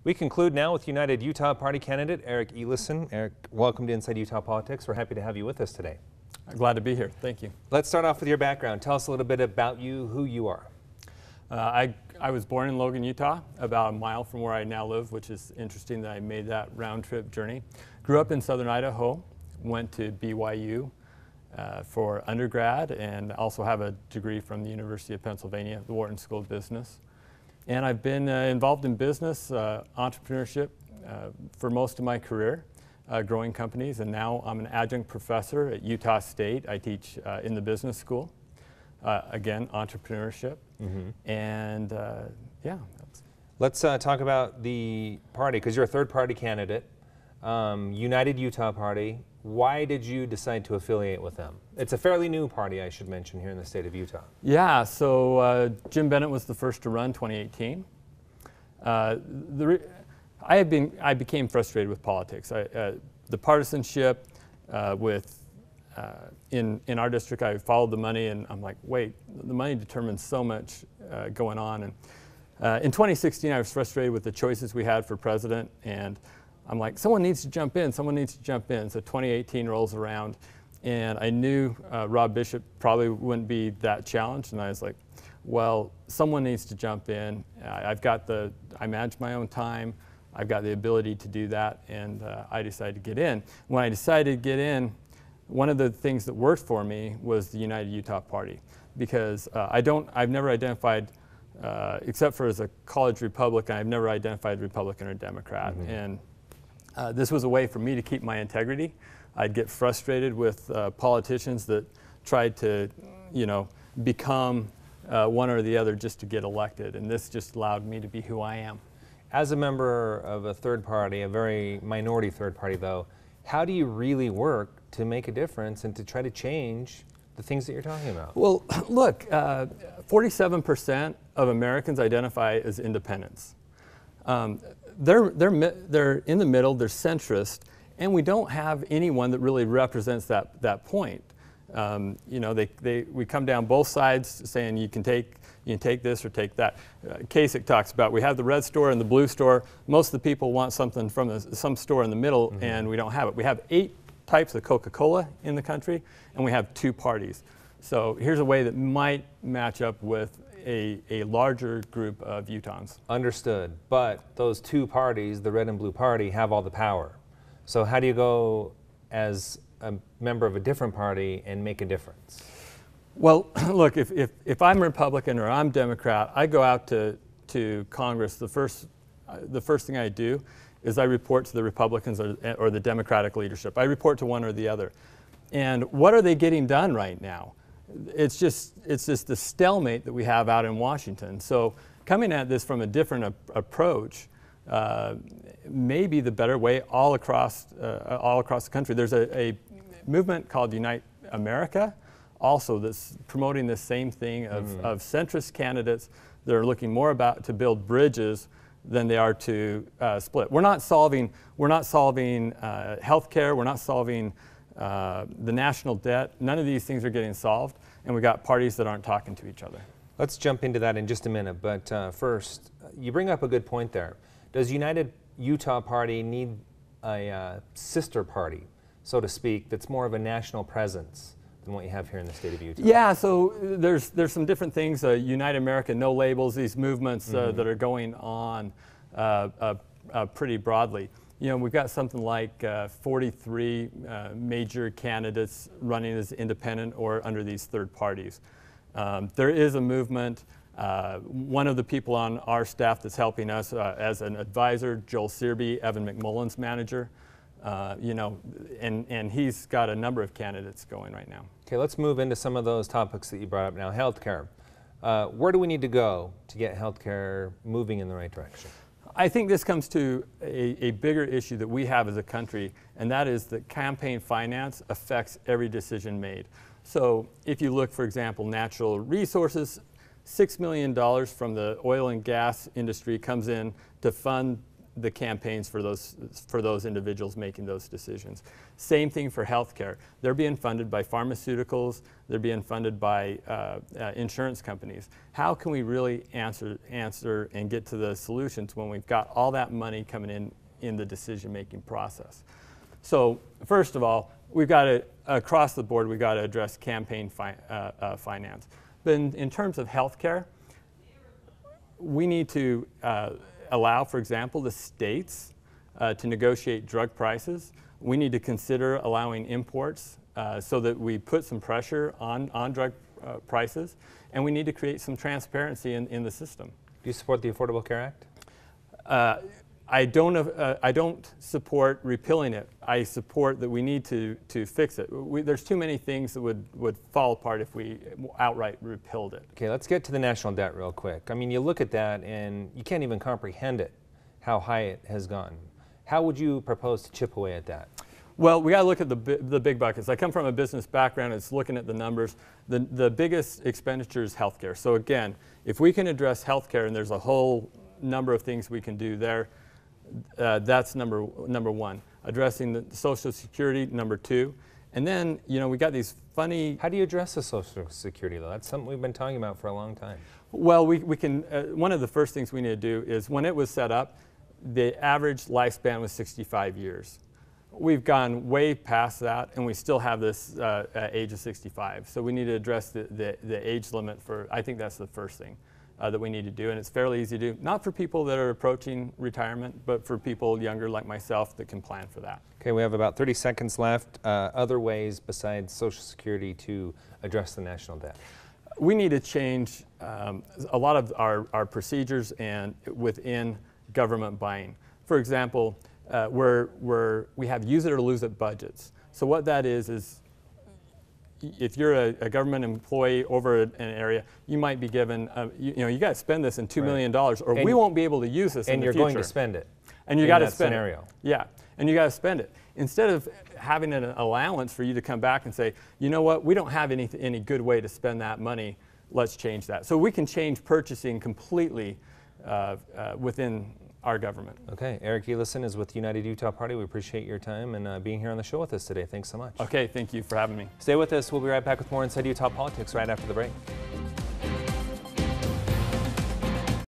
We conclude now with United Utah Party candidate Eric Elison. Eric, welcome to Inside Utah Politics. We're happy to have you with us today. I'm glad to be here. Thank you. Let's start off with your background. Tell us a little bit about you, who you are. I was born in Logan, Utah, about a mile from where I now live, which is interesting that I made that round trip journey. Grew up in southern Idaho, went to BYU for undergrad, and also have a degree from the University of Pennsylvania, the Wharton School of Business. And I've been involved in business, entrepreneurship for most of my career, growing companies, and now I'm an adjunct professor at Utah State. I teach in the business school. Again, entrepreneurship. And yeah. Let's talk about the party, because you're a third party candidate, United Utah Party. Why did you decide to affiliate with them? It's a fairly new party, I should mention, here in the state of Utah. Yeah, so Jim Bennett was the first to run 2018. I became frustrated with politics. The partisanship in our district, I followed the money, and I'm like, wait, the money determines so much going on. And in 2016, I was frustrated with the choices we had for president, and I'm like, someone needs to jump in, someone needs to jump in. So 2018 rolls around, and I knew Rob Bishop probably wouldn't be that challenged, and I was like, well, someone needs to jump in. I manage my own time, I've got the ability to do that, and I decided to get in. When I decided to get in, one of the things that worked for me was the United Utah Party, because I've never identified, except for as a college Republican, I've never identified Republican or Democrat. And this was a way for me to keep my integrity. I'd get frustrated with politicians that tried to, become one or the other just to get elected, and this just allowed me to be who I am. As a member of a third party, a very minority third party though, how do you really work to make a difference and to try to change the things that you're talking about? Well, look, 47% of Americans identify as independents. They're in the middle, they're centrist, and we don't have anyone that really represents that point. We come down both sides saying you can take this or take that. Kasich talks about we have the red store and the blue store. Most of the people want something from some store in the middle, and we don't have it. We have 8 types of Coca-Cola in the country, and we have 2 parties. So here's a way that might match up with a larger group of Utahns. Understood. But those 2 parties, the red and blue party, have all the power. So how do you go as a member of a different party and make a difference? Well, look, if I'm Republican or I'm Democrat, I go out to Congress. The first thing I do is I report to the Republicans or the Democratic leadership. I report to one or the other. And what are they getting done right now? It's just the stalemate that we have out in Washington. So coming at this from a different approach may be the better way all across the country. There's a movement called Unite America also that's promoting the same thing of centrist candidates that are looking more to build bridges than they are to split. We're not solving health care, we're not solving the national debt. None of these things are getting solved, and we got parties that aren't talking to each other. Let's jump into that in just a minute, but first, you bring up a good point there. Does United Utah Party need a sister party, so to speak, that's more of a national presence than what you have here in the state of Utah? Yeah, so there's some different things. Unite America, No Labels, these movements that are going on pretty broadly. We've got something like 43 major candidates running as independent or under these third parties. There is a movement. One of the people on our staff that's helping us as an advisor, Joel Searby, Evan McMullen's manager, and he's got a number of candidates going right now. Okay, let's move into some of those topics that you brought up now. Healthcare. Where do we need to go to get healthcare moving in the right direction? I think this comes to a bigger issue that we have as a country, and that is that campaign finance affects every decision made. So if you look, for example, natural resources, $6 million from the oil and gas industry comes in to fund the campaigns for those individuals making those decisions. Same thing for healthcare. They're being funded by pharmaceuticals. They're being funded by insurance companies. How can we really answer and get to the solutions when we've got all that money coming in the decision-making process? So first of all, we've got to, across the board, we've got to address campaign finance. But in terms of healthcare, we need to allow, for example, the states to negotiate drug prices. We need to consider allowing imports so that we put some pressure on drug prices, and we need to create some transparency in the system. Do you support the Affordable Care Act? I don't support repealing it. I support that we need to fix it. There's too many things that would fall apart if we outright repealed it. Okay, let's get to the national debt real quick. I mean, you look at that and you can't even comprehend it, how high it has gone. How would you propose to chip away at that? Well, we got to look at the big buckets. I come from a business background. It's looking at the numbers. The biggest expenditure is healthcare. So again, if we can address healthcare, and there's a whole number of things we can do there, that's number one. Addressing the Social Security, number two. And then, you know, we got these funny... How do you address the Social Security, though? That's something we've been talking about for a long time. Well, we can, one of the first things we need to do is when it was set up, the average lifespan was 65 years. We've gone way past that, and we still have this age of 65. So we need to address the age limit for, I think that's the first thing that we need to do, and it's fairly easy to do. Not for people that are approaching retirement, but for people younger like myself that can plan for that. Okay, we have about 30 seconds left. Other ways besides Social Security to address the national debt? We need to change a lot of our procedures and within government buying. For example, we have use it or lose it budgets. So what that is if you're a government employee over an area, you might be given, you got to spend this in $2 million, or we won't be able to use this in the future. And you're going to spend it. And you got to spend scenario. it. Yeah, and you got to spend it. Instead of having an allowance for you to come back and say, you know what, we don't have any good way to spend that money, let's change that. So we can change purchasing completely within our government. Okay, Eric Elison is with United Utah Party. We appreciate your time and being here on the show with us today. Thanks so much. Okay, thank you for having me. Stay with us. We'll be right back with more Inside Utah Politics right after the break.